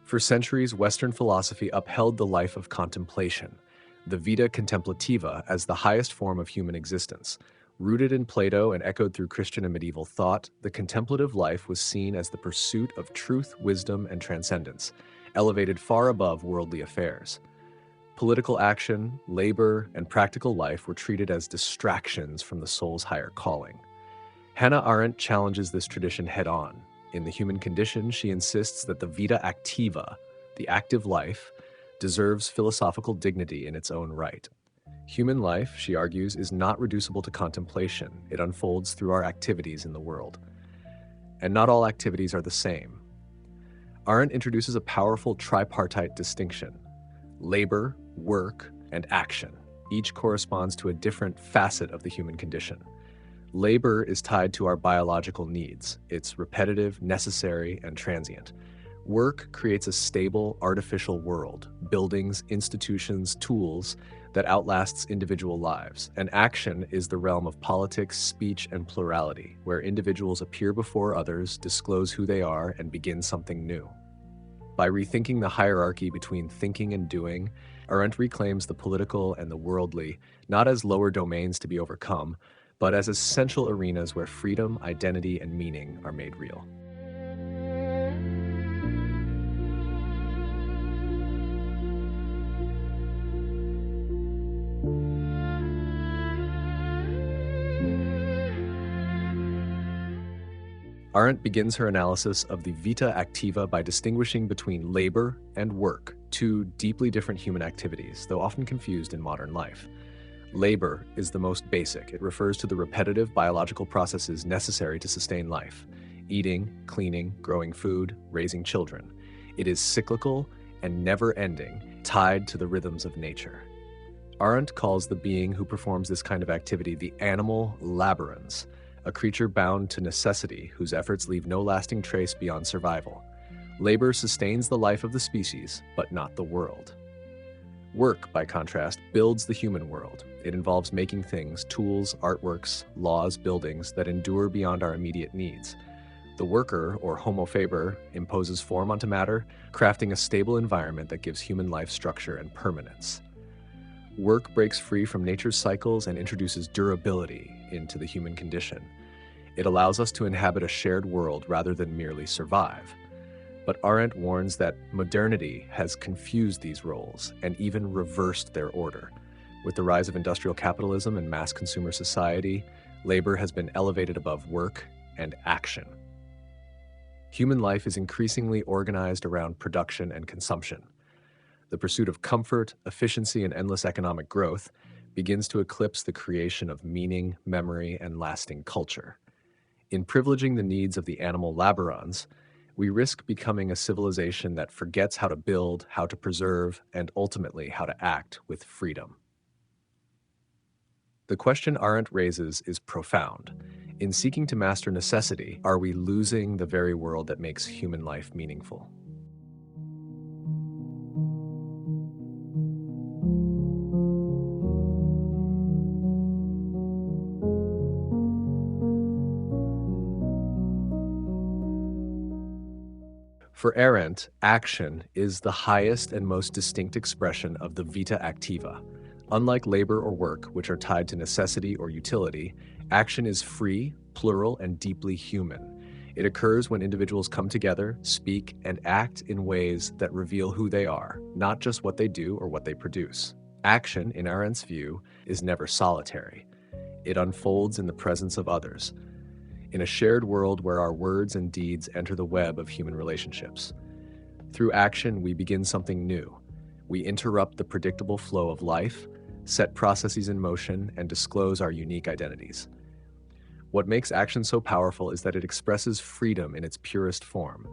For centuries, Western philosophy upheld the life of contemplation, the Vita Contemplativa, as the highest form of human existence. Rooted in Plato and echoed through Christian and medieval thought, the contemplative life was seen as the pursuit of truth, wisdom, and transcendence, elevated far above worldly affairs. Political action, labor, and practical life were treated as distractions from the soul's higher calling. Hannah Arendt challenges this tradition head-on. In The Human Condition, she insists that the Vita Activa, the active life, deserves philosophical dignity in its own right. Human life, she argues, is not reducible to contemplation. It unfolds through our activities in the world. And not all activities are the same. Arendt introduces a powerful tripartite distinction: labor, work, and action. Each corresponds to a different facet of the human condition. Labor is tied to our biological needs. It's repetitive, necessary, and transient. Work creates a stable, artificial world, buildings, institutions, tools that outlasts individual lives. And action is the realm of politics, speech, and plurality, where individuals appear before others, disclose who they are, and begin something new. By rethinking the hierarchy between thinking and doing, Arendt reclaims the political and the worldly, not as lower domains to be overcome, but as essential arenas where freedom, identity, and meaning are made real. Arendt begins her analysis of the Vita Activa by distinguishing between labor and work, two deeply different human activities, though often confused in modern life. Labor is the most basic. It refers to the repetitive biological processes necessary to sustain life: eating, cleaning, growing food, raising children. It is cyclical and never-ending, tied to the rhythms of nature. Arendt calls the being who performs this kind of activity the animal laborans, a creature bound to necessity whose efforts leave no lasting trace beyond survival. Labor sustains the life of the species, but not the world. Work, by contrast, builds the human world. It involves making things, tools, artworks, laws, buildings that endure beyond our immediate needs. The worker, or homo faber, imposes form onto matter, crafting a stable environment that gives human life structure and permanence. Work breaks free from nature's cycles and introduces durability into the human condition. It allows us to inhabit a shared world rather than merely survive. But Arendt warns that modernity has confused these roles and even reversed their order. With the rise of industrial capitalism and mass consumer society, labor has been elevated above work and action. Human life is increasingly organized around production and consumption. The pursuit of comfort, efficiency, and endless economic growth begins to eclipse the creation of meaning, memory, and lasting culture. In privileging the needs of the animal laborans, we risk becoming a civilization that forgets how to build, how to preserve, and ultimately how to act with freedom. The question Arendt raises is profound. In seeking to master necessity, are we losing the very world that makes human life meaningful? For Arendt, action is the highest and most distinct expression of the Vita Activa. Unlike labor or work, which are tied to necessity or utility, action is free, plural, and deeply human. It occurs when individuals come together, speak, and act in ways that reveal who they are, not just what they do or what they produce. Action, in Arendt's view, is never solitary. It unfolds in the presence of others, in a shared world where our words and deeds enter the web of human relationships. Through action, we begin something new. We interrupt the predictable flow of life, set processes in motion, and disclose our unique identities. What makes action so powerful is that it expresses freedom in its purest form: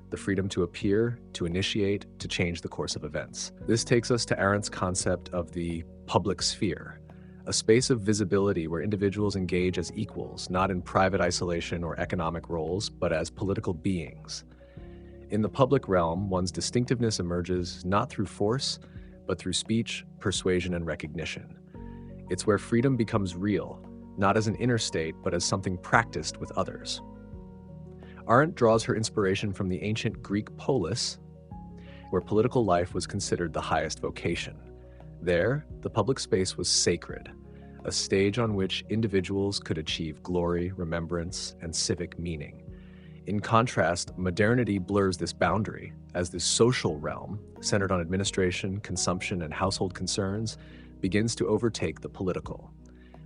the freedom to appear, to initiate, to change the course of events. This takes us to Arendt's concept of the public sphere, a space of visibility where individuals engage as equals, not in private isolation or economic roles, but as political beings. In the public realm, one's distinctiveness emerges not through force, but through speech, persuasion, and recognition. It's where freedom becomes real, not as an inner state, but as something practiced with others. Arendt draws her inspiration from the ancient Greek polis, where political life was considered the highest vocation. There, the public space was sacred, a stage on which individuals could achieve glory, remembrance, and civic meaning. In contrast, modernity blurs this boundary, as the social realm, centered on administration, consumption, and household concerns, begins to overtake the political.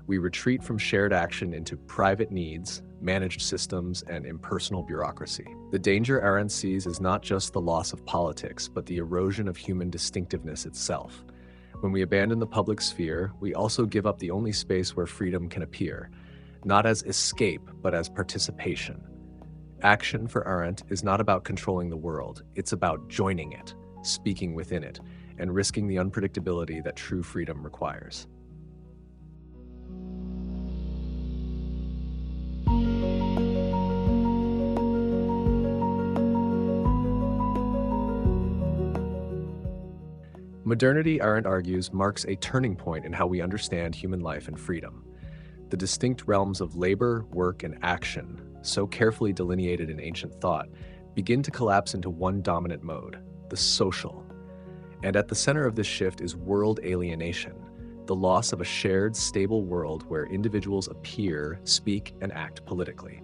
We retreat from shared action into private needs, managed systems, and impersonal bureaucracy. The danger Arendt sees is not just the loss of politics, but the erosion of human distinctiveness itself. When we abandon the public sphere, we also give up the only space where freedom can appear, not as escape, but as participation. Action for Arendt is not about controlling the world, it's about joining it, speaking within it, and risking the unpredictability that true freedom requires. Modernity, Arendt argues, marks a turning point in how we understand human life and freedom. The distinct realms of labor, work, and action, so carefully delineated in ancient thought, begin to collapse into one dominant mode, the social. And at the center of this shift is world alienation, the loss of a shared, stable world where individuals appear, speak, and act politically.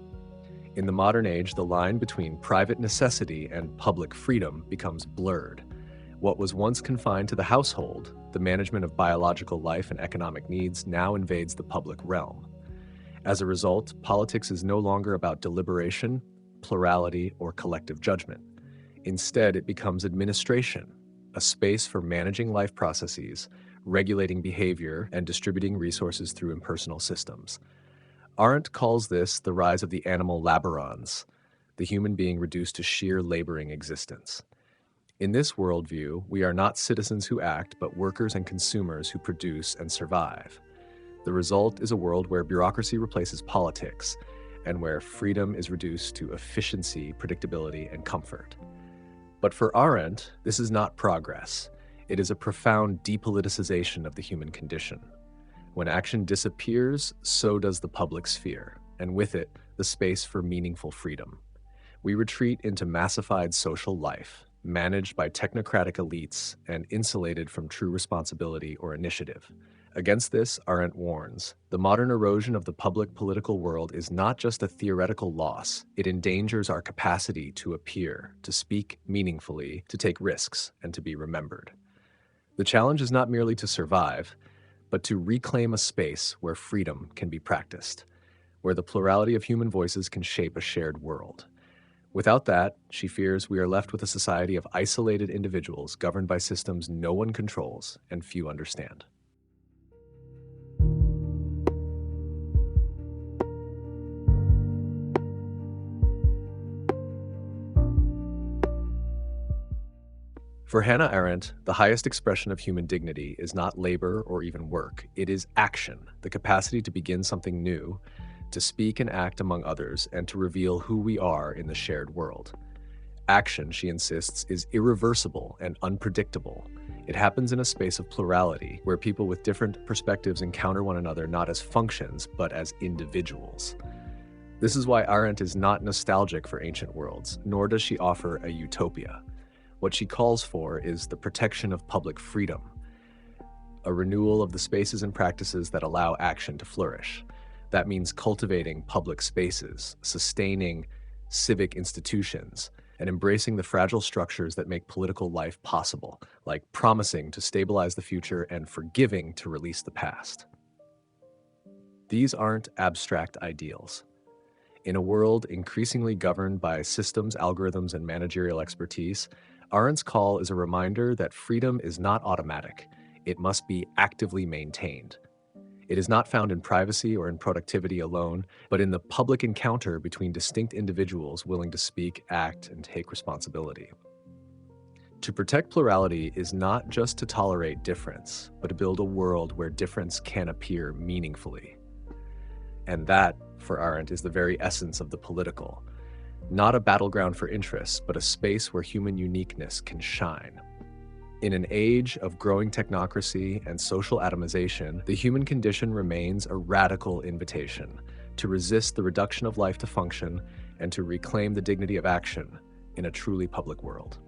In the modern age, the line between private necessity and public freedom becomes blurred. What was once confined to the household, the management of biological life and economic needs, now invades the public realm. As a result, politics is no longer about deliberation, plurality, or collective judgment. Instead, it becomes administration, a space for managing life processes, regulating behavior, and distributing resources through impersonal systems. Arendt calls this the rise of the animal laborans, the human being reduced to sheer laboring existence. In this worldview, we are not citizens who act, but workers and consumers who produce and survive. The result is a world where bureaucracy replaces politics, and where freedom is reduced to efficiency, predictability, and comfort. But for Arendt, this is not progress. It is a profound depoliticization of the human condition. When action disappears, so does the public sphere, and with it, the space for meaningful freedom. We retreat into massified social life, managed by technocratic elites and insulated from true responsibility or initiative. Against this, Arendt warns, the modern erosion of the public political world is not just a theoretical loss, it endangers our capacity to appear, to speak meaningfully, to take risks, and to be remembered. The challenge is not merely to survive, but to reclaim a space where freedom can be practiced, where the plurality of human voices can shape a shared world. Without that, she fears we are left with a society of isolated individuals governed by systems no one controls and few understand. For Hannah Arendt, the highest expression of human dignity is not labor or even work. It is action, the capacity to begin something new, to speak and act among others, and to reveal who we are in the shared world. Action, she insists, is irreversible and unpredictable. It happens in a space of plurality, where people with different perspectives encounter one another not as functions, but as individuals. This is why Arendt is not nostalgic for ancient worlds, nor does she offer a utopia. What she calls for is the protection of public freedom, a renewal of the spaces and practices that allow action to flourish. That means cultivating public spaces, sustaining civic institutions, and embracing the fragile structures that make political life possible, like promising to stabilize the future and forgiving to release the past. These aren't abstract ideals. In a world increasingly governed by systems, algorithms, and managerial expertise, Arendt's call is a reminder that freedom is not automatic. It must be actively maintained. It is not found in privacy or in productivity alone, but in the public encounter between distinct individuals willing to speak, act, and take responsibility. To protect plurality is not just to tolerate difference, but to build a world where difference can appear meaningfully. And that, for Arendt, is the very essence of the political. Not a battleground for interests, but a space where human uniqueness can shine. In an age of growing technocracy and social atomization, the human condition remains a radical invitation to resist the reduction of life to function and to reclaim the dignity of action in a truly public world.